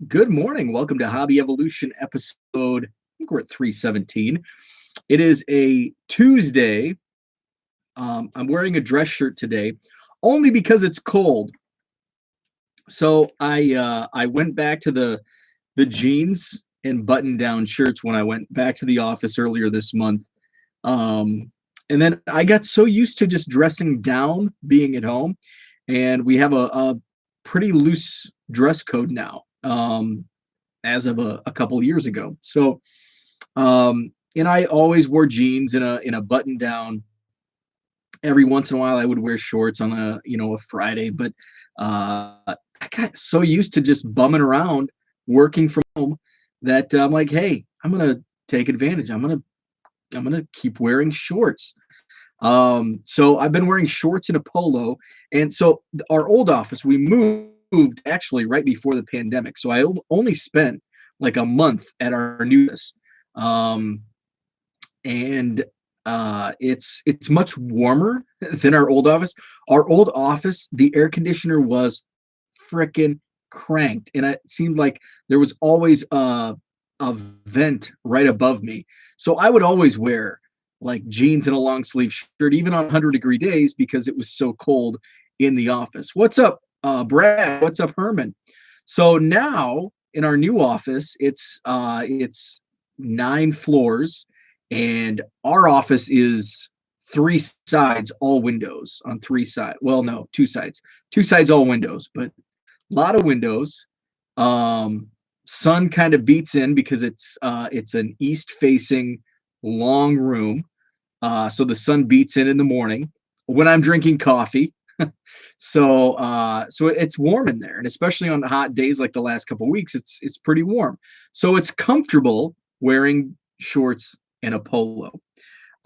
Good morning. Welcome to Hobby Evolution episode. I think we're at 317. It is a Tuesday. I'm wearing a dress shirt today only because it's cold. So I went back to the jeans and button down shirts when I went back to the office earlier this month. Um, and then I got so used to just dressing down being at home, and we have a pretty loose dress code now. As of a couple years ago. And I always wore jeans in a button down. Every once in a while, I would wear shorts on a Friday, but I got so used to just bumming around, working from home, that I'm like, hey, I'm gonna take advantage. I'm gonna keep wearing shorts. So I've been wearing shorts and a polo, and so our old office we moved actually right before the pandemic. So I only spent like a month at our new office, um, and it's much warmer than our old office. Our old office, the air conditioner was freaking cranked, and it seemed like there was always a vent right above me. So I would always wear like jeans and a long sleeve shirt, even on 100-degree days, because it was so cold in the office. What's up, Brad? What's up, Herman? So now in our new office, it's 9 floors, and our office is three sides, all windows on three sides. Well, no, two sides, all windows, but a lot of windows. Um, Sun kind of beats in because it's an east facing long room. So the sun beats in the morning when I'm drinking coffee. So it's warm in there, and especially on the hot days like the last couple of weeks, it's pretty warm. So it's comfortable wearing shorts and a polo.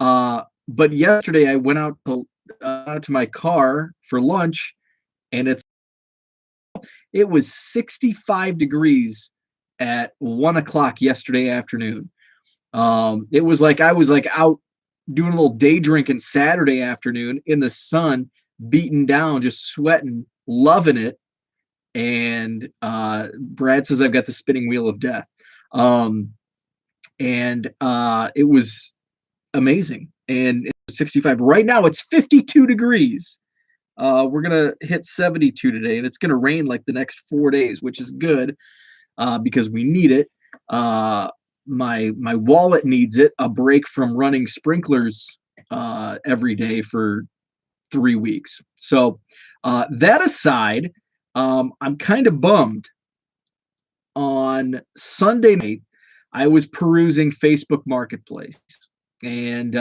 But yesterday I went out to my car for lunch, and it was 65 degrees at 1 o'clock yesterday afternoon. It was like I was like out doing a little day drinking Saturday afternoon in the sun, beaten down, just sweating, loving it. And Brad says I've got the spinning wheel of death. Um, and it was amazing. And it was 65. Right now it's 52 degrees. We're gonna hit 72 today, and it's gonna rain like the next 4 days, which is good because we need it. My wallet needs it. A break from running sprinklers every day for 3 weeks. So that aside, I'm kind of bummed. On Sunday night, I was perusing Facebook Marketplace, and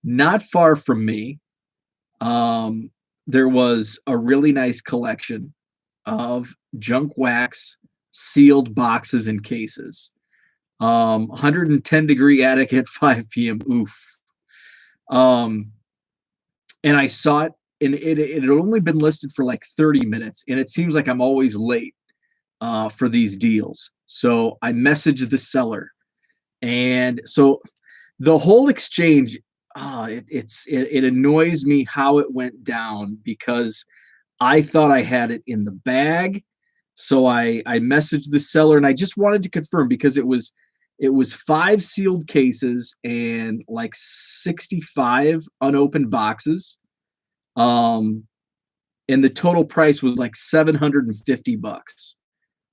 not far from me, um, there was a really nice collection of junk wax sealed boxes and cases. 110-degree attic at 5 p.m. Oof. Um, and I saw it, and it had only been listed for like 30 minutes, and it seems like I'm always late for these deals. So I messaged the seller, and so the whole exchange, it annoys me how it went down because I thought I had it in the bag. So I messaged the seller, and I just wanted to confirm because it was 5 sealed cases and like 65 unopened boxes. Um, and the total price was like $750.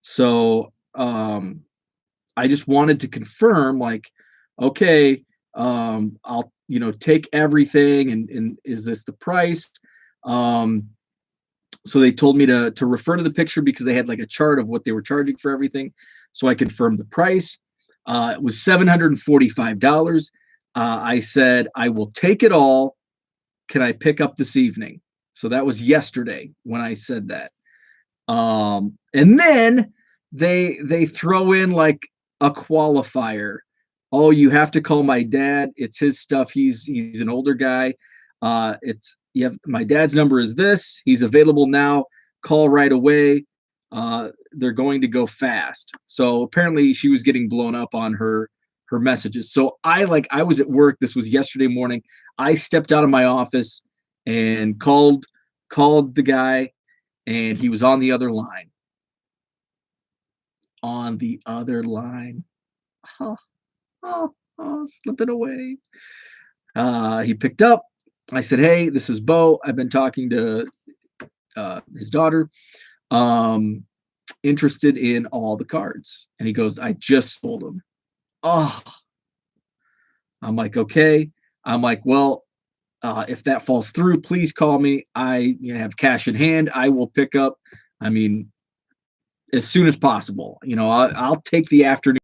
So I just wanted to confirm, like, okay, I'll take everything, and is this the price? Um, so they told me to refer to the picture because they had like a chart of what they were charging for everything. So I confirmed the price. It was $745. I said I will take it all. Can I pick up this evening? So that was yesterday when I said that. And then they throw in like a qualifier. Oh, you have to call my dad. It's his stuff. He's an older guy. It's you have my dad's number is this. He's available now. Call right away. They're going to go fast. So apparently she was getting blown up on her messages. So I was at work. This was yesterday morning. I stepped out of my office and called the guy, and he was on the other line. on the other line. Oh, oh, oh, slipping away. He picked up. I said, "Hey, this is Bo. I've been talking to his daughter. Um, interested in all the cards." And he goes, "I just sold them." Oh, I'm like, "Okay." I'm like, "Well, if that falls through, please call me. Have cash in hand. I will pick up. I mean, as soon as possible. I'll take the afternoon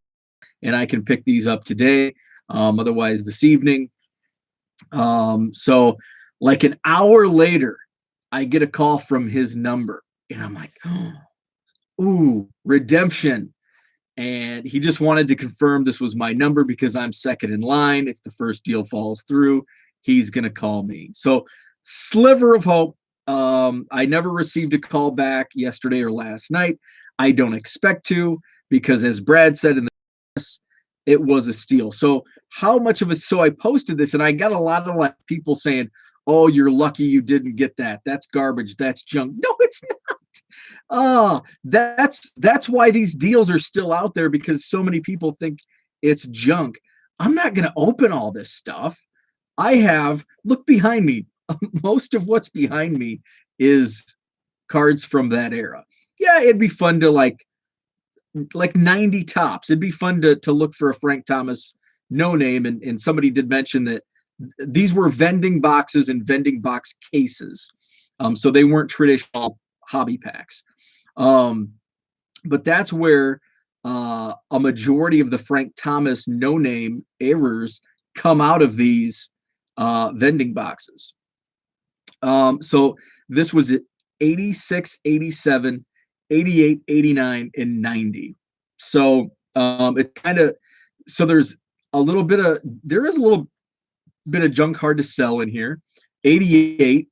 and I can pick these up today. Otherwise, this evening." So like an hour later, I get a call from his number, and I'm like, ooh, redemption. And he just wanted to confirm this was my number because I'm second in line. If the first deal falls through, he's going to call me. So, sliver of hope. I never received a call back yesterday or last night. I don't expect to, because as Brad said in the, it was a steal. So how much of a, so I posted this and I got a lot of like people saying, "Oh, you're lucky you didn't get that. That's garbage. That's junk." No, it's not. That's why these deals are still out there, because so many people think it's junk. I'm not going to open all this stuff. I have, look behind me. Most of what's behind me is cards from that era. Yeah, it'd be fun to like 90 tops. It'd be fun to look for a Frank Thomas no name. And somebody did mention that these were vending boxes and vending box cases. So they weren't traditional hobby packs. But that's where a majority of the Frank Thomas no name errors come out of these vending boxes. So this was at 86, 87, 88, 89, and 90. So it kind of, so there is a little bit of junk hard to sell in here. 88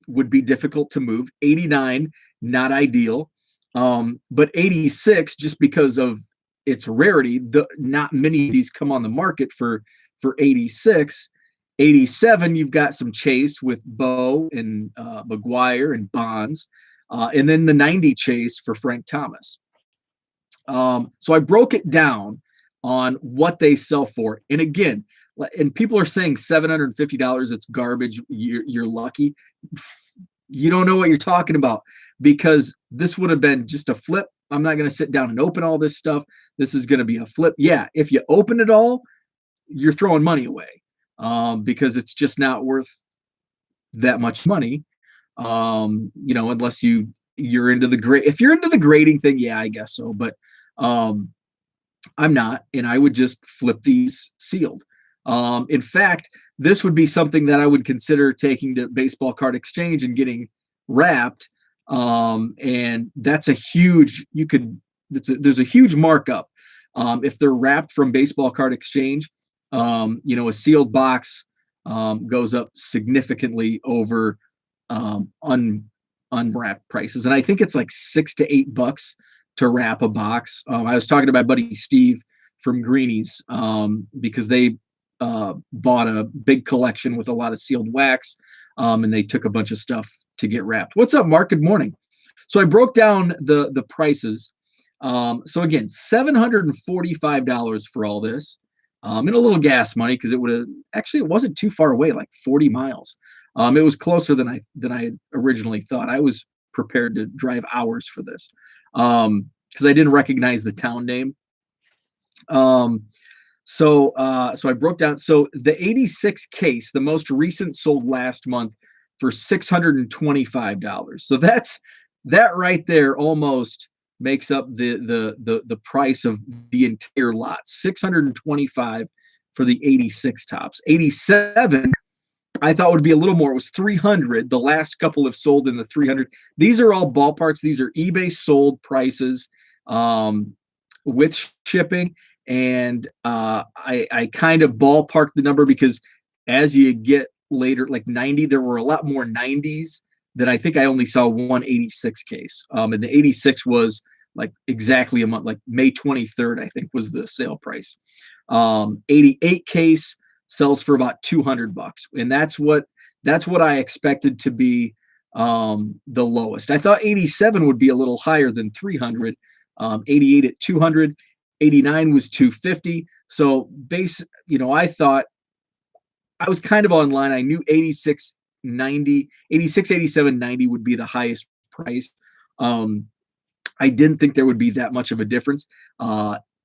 would be difficult to move. 89, not ideal. But 86, just because of its rarity, not many of these come on the market for 86. 87, you've got some chase with Bo and McGuire and Bonds, and then the 90 chase for Frank Thomas. So I broke it down on what they sell for. And again, and people are saying $750, it's garbage, you're lucky. You don't know what you're talking about, because this would have been just a flip. I'm not going to sit down and open all this stuff. This is going to be a flip. Yeah, if you open it all, you're throwing money away, because it's just not worth that much money. Unless you're into the grade. If you're into the grading thing, yeah, I guess so. But I'm not, and I would just flip these sealed. In fact, this would be something that I would consider taking to Baseball Card Exchange and getting wrapped. And that's a huge, there's a huge markup. If they're wrapped from Baseball Card Exchange, a sealed box goes up significantly over unwrapped prices. And I think it's like $6 to $8 to wrap a box. I was talking to my buddy Steve from Greenies, because they bought a big collection with a lot of sealed wax, and they took a bunch of stuff to get wrapped. What's up, Mark? Good morning. So I broke down the prices. So again, $745 for all this, and a little gas money, because it wasn't too far away, like 40 miles. It was closer than I originally thought. I was prepared to drive hours for this, because I didn't recognize the town name. So I broke down. So the 86 case, the most recent, sold last month for $625. So that right there almost makes up the price of the entire lot. $625 for the 86 tops. 87, I thought would be a little more. It was $300. The last couple have sold in the $300. These are all ballparks. These are eBay sold prices with shipping. And I kind of ballparked the number, because as you get later, like 90, there were a lot more 90s than I think I only saw one 86 case. And the 86 was like exactly a month, like May 23rd, I think was the sale price. 88 case sells for about $200. And that's what I expected to be the lowest. I thought 87 would be a little higher than 300, 88 at 200, 89 was 250. So I thought I was kind of online. I knew 86, 90, 86, 87, 90 would be the highest price. Um, I didn't think there would be that much of a difference.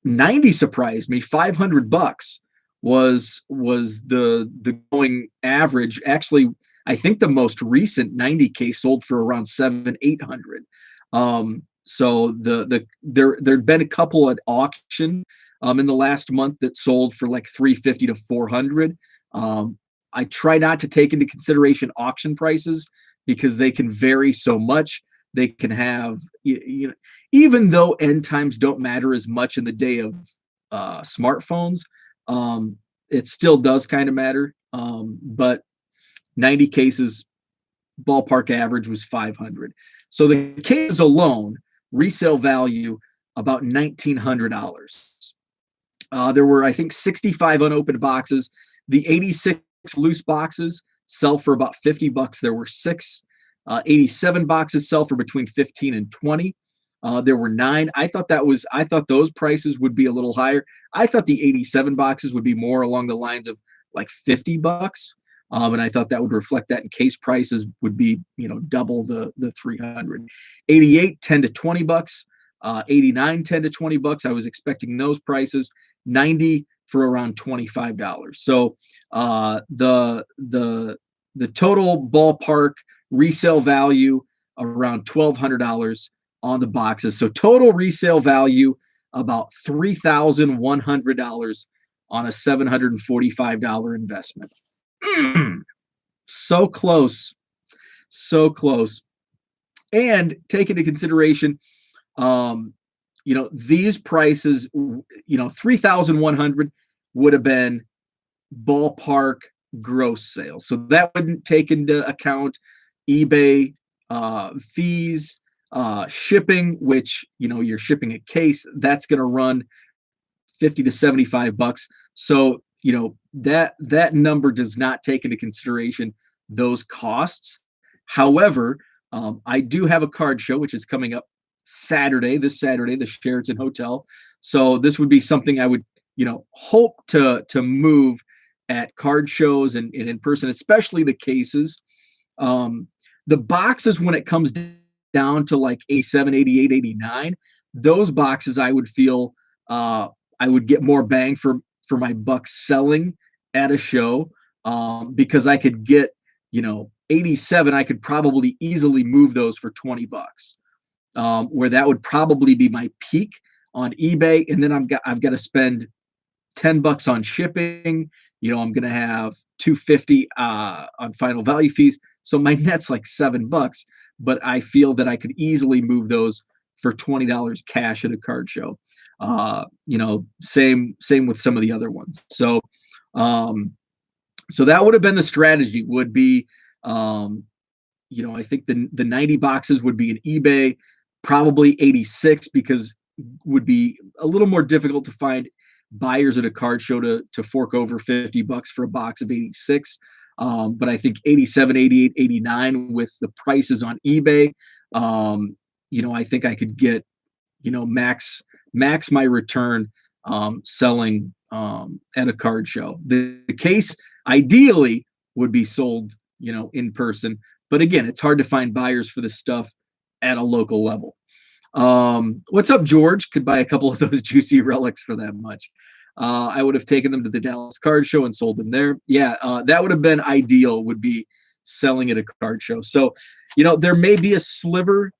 90 surprised me. $500 was the going average. Actually, I think the most recent 90K sold for around 700, 800. So there'd been a couple at auction in the last month that sold for like 350 to 400. Um, I try not to take into consideration auction prices because they can vary so much. They can have, even though end times don't matter as much in the day of smartphones, um, it still does kind of matter. But 90 cases, ballpark average was 500. So the case alone, resale value about $1,900. There were, I think, 65 unopened boxes. The 86 loose boxes sell for about $50. There were six. 87 boxes sell for between 15 and 20. There were nine. I thought those prices would be a little higher. I thought the 87 boxes would be more along the lines of like $50. And I thought that would reflect that in case prices would be, double the 300. 88, 10 to $20. 89, 10 to $20. I was expecting those prices. 90 for around $25. So the total ballpark resale value around $1,200 on the boxes. So total resale value about $3,100 on a $745 investment. So close. So close. And take into consideration, these prices, 3,100 would have been ballpark gross sales. So that wouldn't take into account eBay fees, shipping, which, you're shipping a case, that's going to run 50 to $75. So, that number does not take into consideration those costs. However, I do have a card show, which is coming up this Saturday, the Sheraton Hotel. So this would be something I would, hope to move at card shows and in person, especially the cases. The boxes, when it comes down to like 87, 88, 89, those boxes I would feel I would get more bang for my buck selling at a show, because I could get, 87, I could probably easily move those for $20, where that would probably be my peak on eBay. And then I've got to spend $10 on shipping. I'm going to have $250 on final value fees. So my net's like $7, but I feel that I could easily move those for $20 cash at a card show. Same with some of the other ones. So that would have been the strategy, would be, I think the 90 boxes would be an eBay, probably 86, because would be a little more difficult to find buyers at a card show to fork over $50 for a box of 86. But I think 87, 88, 89 with the prices on eBay, I think I could get, max my return selling at a card show. The case ideally would be sold, in person. But again, it's hard to find buyers for this stuff at a local level. What's up, George? Could buy a couple of those juicy relics for that much. I would have taken them to the Dallas card show and sold them there. Yeah, that would have been ideal, would be selling at a card show. So, there may be a slimmer.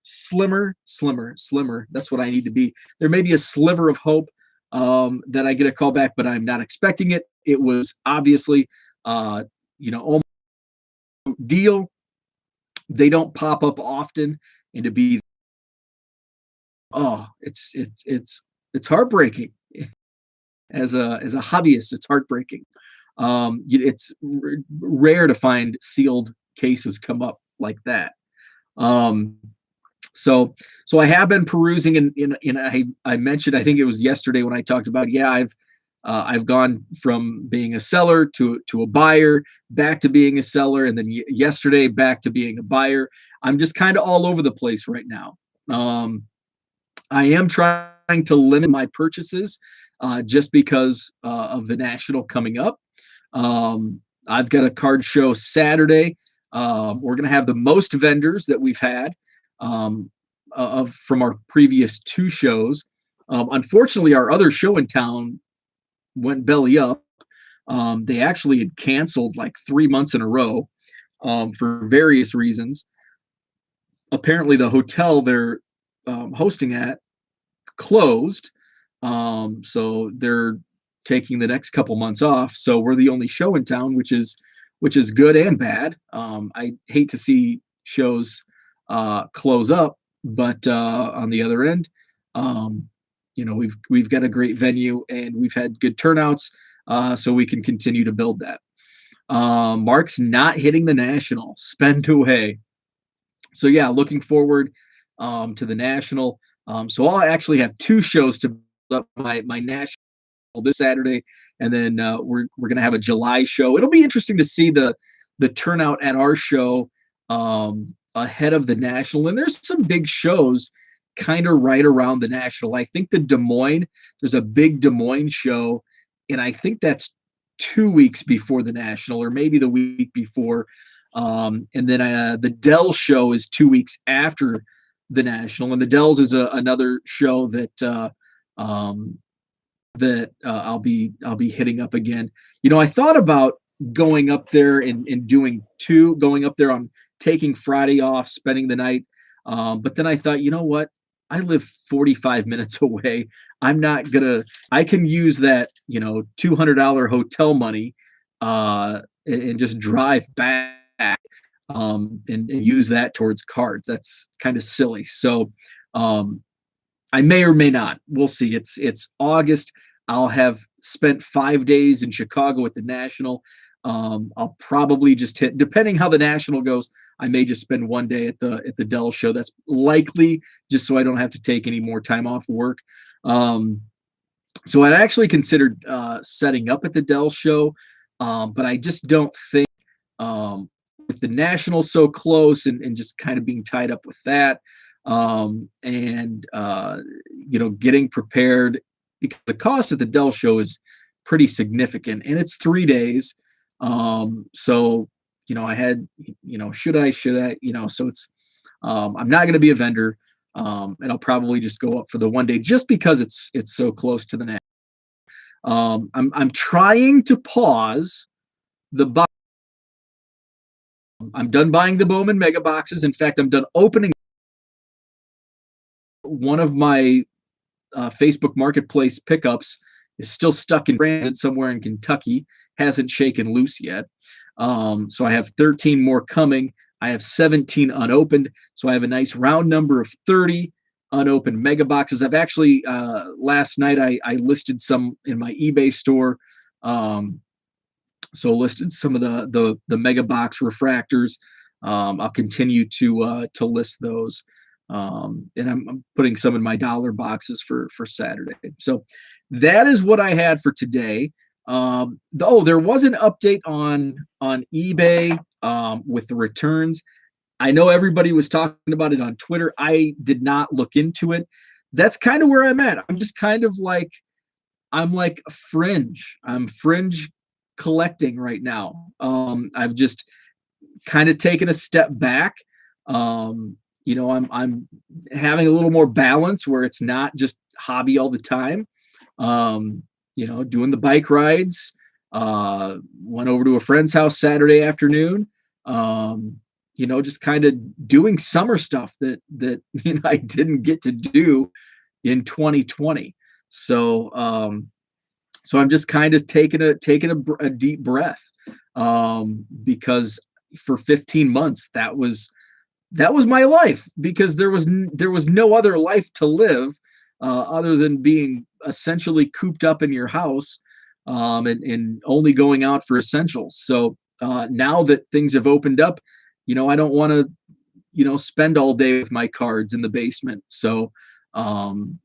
That's what I need to be. There may be a sliver of hope that I get a call back, but I'm not expecting it. It was obviously, almost deal. They don't pop up often, and to be, it's heartbreaking. As a hobbyist, it's heartbreaking. It's rare to find sealed cases come up like that. So I have been perusing, and I mentioned, I think it was yesterday when I talked about, I've gone from being a seller to a buyer, back to being a seller, and then yesterday back to being a buyer. I'm just kind of all over the place right now. I am trying to limit my purchases just because of the national coming up. Um, I've got a card show Saturday. We're going to have the most vendors that we've had um, of from our previous two shows. Unfortunately, our other show in town went belly up. They actually had canceled like 3 months in a row for various reasons. Apparently, the hotel they're hosting at closed. So they're taking the next couple months off. So we're the only show in town, which is good and bad. I hate to see shows close up, but on the other end, um, we've got a great venue and we've had good turnouts, so we can continue to build that. Mark's not hitting the national. Spend away. So yeah, looking forward to the national. So I'll actually have two shows to build up my national this Saturday, and then we're gonna have a July show. It'll be interesting to see the turnout at our show ahead of the national. And there's some big shows kind of right around the national. I think there's a big Des Moines show, and I think that's 2 weeks before the national, or maybe the week before. And then the Dell show is 2 weeks after the national, and the Dells is another show um, that I'll be hitting up again. I thought about going up there and doing two, going up there on taking Friday off, spending the night. But then I thought, you know what? I live 45 minutes away. I'm not gonna. I can use that, $200 hotel money, and just drive back, and use that towards cards. That's kind of silly. So, um, I may or may not. We'll see. It's August. I'll have spent 5 days in Chicago at the National. I'll probably just hit, depending how the National goes. I may just spend one day at the Dell show. That's likely, just so I don't have to take any more time off work. Um, so I'd actually considered setting up at the Dell show, but I just don't think um, with the National so close and just kind of being tied up with that, and getting prepared, because the cost of the Dell show is pretty significant, and it's 3 days. So I had, should I, so it's I'm not going to be a vendor, and I'll probably just go up for the one day just because it's so close to the net. I'm trying to pause the buy. I'm done buying the Bowman mega boxes. In fact, I'm done opening one of my Facebook Marketplace pickups is still stuck in transit somewhere in Kentucky, hasn't shaken loose yet. So I have 13 more coming. I have 17 unopened. So I have a nice round number of 30 unopened mega boxes. I've actually, last night, I listed some in my eBay store. So listed some of the mega box refractors. I'll continue to list those. And I'm putting some in my dollar boxes for Saturday. So that is what I had for today. There was an update on eBay with the returns. I know everybody was talking about it on Twitter. I did not look into it. That's kind of where I'm at. I'm just kind of like, I'm like fringe. I'm fringe collecting right now. I've just kind of taken a step back. I'm having a little more balance where it's not just hobby all the time. Doing the bike rides. Went over to a friend's house Saturday afternoon. Just kind of doing summer stuff that I didn't get to do in 2020. So I'm just kind of taking a deep breath, because for 15 months that was my life, because there was no other life to live other than being essentially cooped up in your house, and only going out for essentials. So now that things have opened up, I don't want to spend all day with my cards in the basement. I'm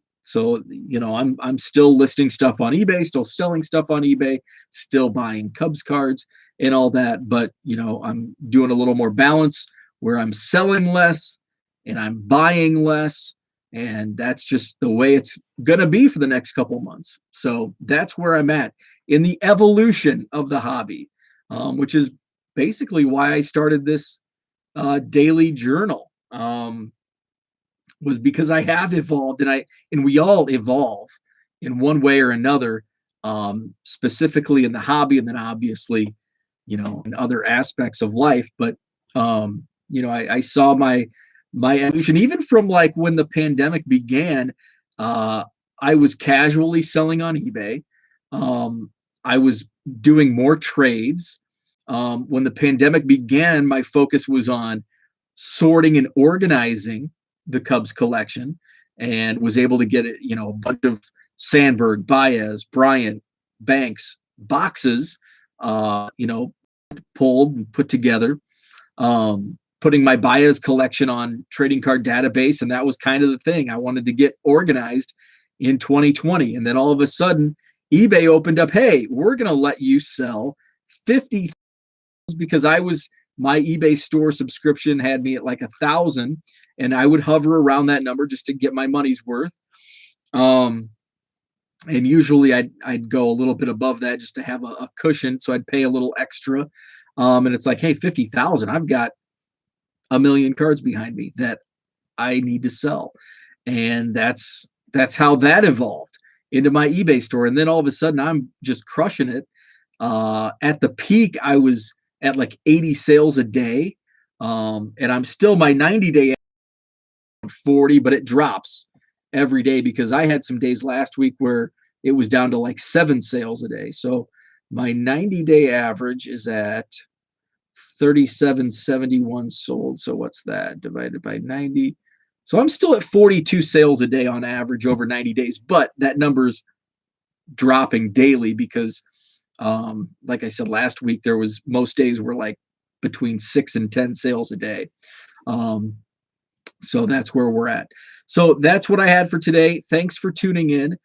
still listing stuff on eBay, still selling stuff on eBay, still buying Cubs cards and all that. But I'm doing a little more balance where I'm selling less and I'm buying less. and that's just the way it's gonna be for the next couple months. So that's where I'm at in the evolution of the hobby, which is basically why I started this daily journal. Was because I have evolved, and we all evolve in one way or another, specifically in the hobby, and then obviously, in other aspects of life. But I saw my evolution even from like when the pandemic began. Uh, I was casually selling on eBay. Um, I was doing more trades. When the pandemic began, my focus was on sorting and organizing the Cubs collection, and was able to get a bunch of Sandberg, Baez, Bryant, Banks boxes, pulled and put together. Putting my Baez collection on trading card database, and that was kind of the thing. I wanted to get organized in 2020, and then all of a sudden, eBay opened up. Hey, we're going to let you sell 50, because my eBay store subscription had me at like 1,000, and I would hover around that number just to get my money's worth. And usually I'd go a little bit above that just to have a cushion, so I'd pay a little extra. And it's like, hey, 50,000, I've got a million cards behind me that I need to sell, and that's how that evolved into my eBay store. And then all of a sudden, I'm just crushing it. At the peak, I was at like 80 sales a day. And I'm still my 90-day 40, but it drops every day because I had some days last week where it was down to like 7 sales a day. So my 90-day average is at 3771 sold. So what's that divided by 90? So I'm still at 42 sales a day on average over 90 days, but that number's dropping daily because like I said last week, most days were like between 6 and 10 sales a day. So that's where we're at. So that's what I had for today. Thanks for tuning in.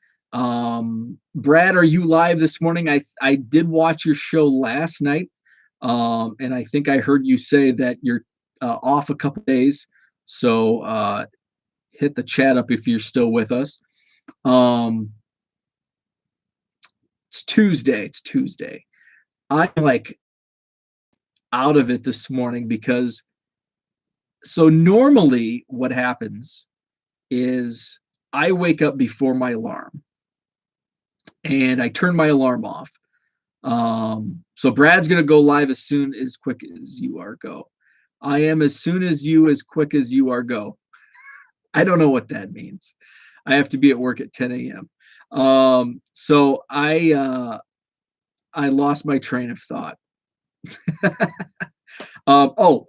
Brad, are you live this morning? I did watch your show last night, and I think I heard you say that you're off a couple days. So hit the chat up if you're still with us. It's Tuesday. I'm like out of it this morning because so normally what happens is I wake up before my alarm and I turn my alarm off. So Brad's going to go live as quick as you are, go. I am as soon as you, as quick as you are, go. I don't know what that means. I have to be at work at 10 a.m. So I lost my train of thought.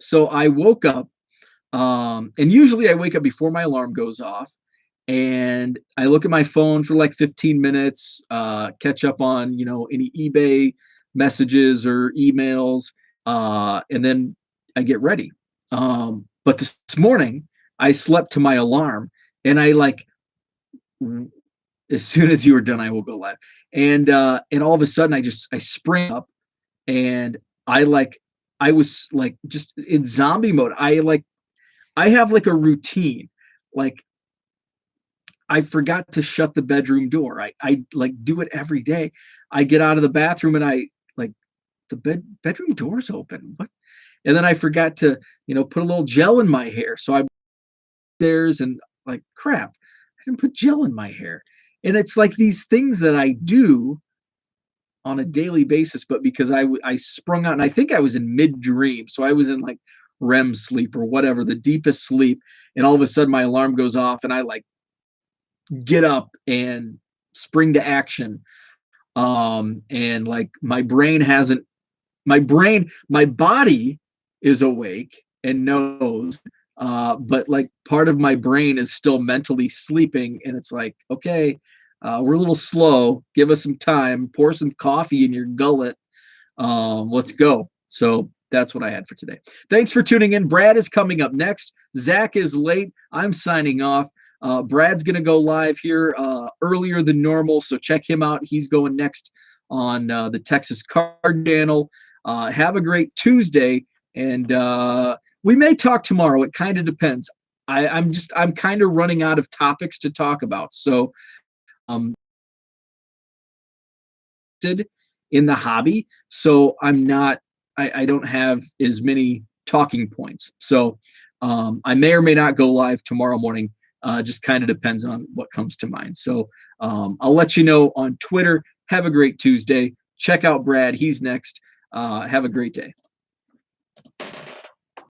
So I woke up, and usually I wake up before my alarm goes off, and I look at my phone for like 15 minutes, catch up on, any eBay messages or emails, and then I get ready. But this morning I slept to my alarm, and I like, as soon as you were done, I will go live. And all of a sudden I spring up, and I was like just in zombie mode. I have like a routine. Like I forgot to shut the bedroom door. I like do it every day. I get out of the bathroom and I like the bedroom door's open. What? And then I forgot to, put a little gel in my hair. So I upstairs and like crap, I didn't put gel in my hair. And it's like these things that I do on a daily basis, but because I sprung out, and I think I was in mid dream. So I was in like REM sleep or whatever, the deepest sleep. And all of a sudden my alarm goes off and I like get up and spring to action. And like my body is awake and knows, but like part of my brain is still mentally sleeping. And it's like, okay, we're a little slow. Give us some time, pour some coffee in your gullet. Let's go. So that's what I had for today. Thanks for tuning in. Brad is coming up next. Zach is late. I'm signing off. Brad's going to go live here earlier than normal, so check him out. He's going next on the Texas Card Channel. Have a great Tuesday, and we may talk tomorrow. It kind of depends. I'm kind of running out of topics to talk about. So um in the hobby, so I don't have as many talking points. So I may or may not go live tomorrow morning. Just kind of depends on what comes to mind. So I'll let you know on Twitter. Have a great Tuesday. Check out Brad. He's next. Have a great day.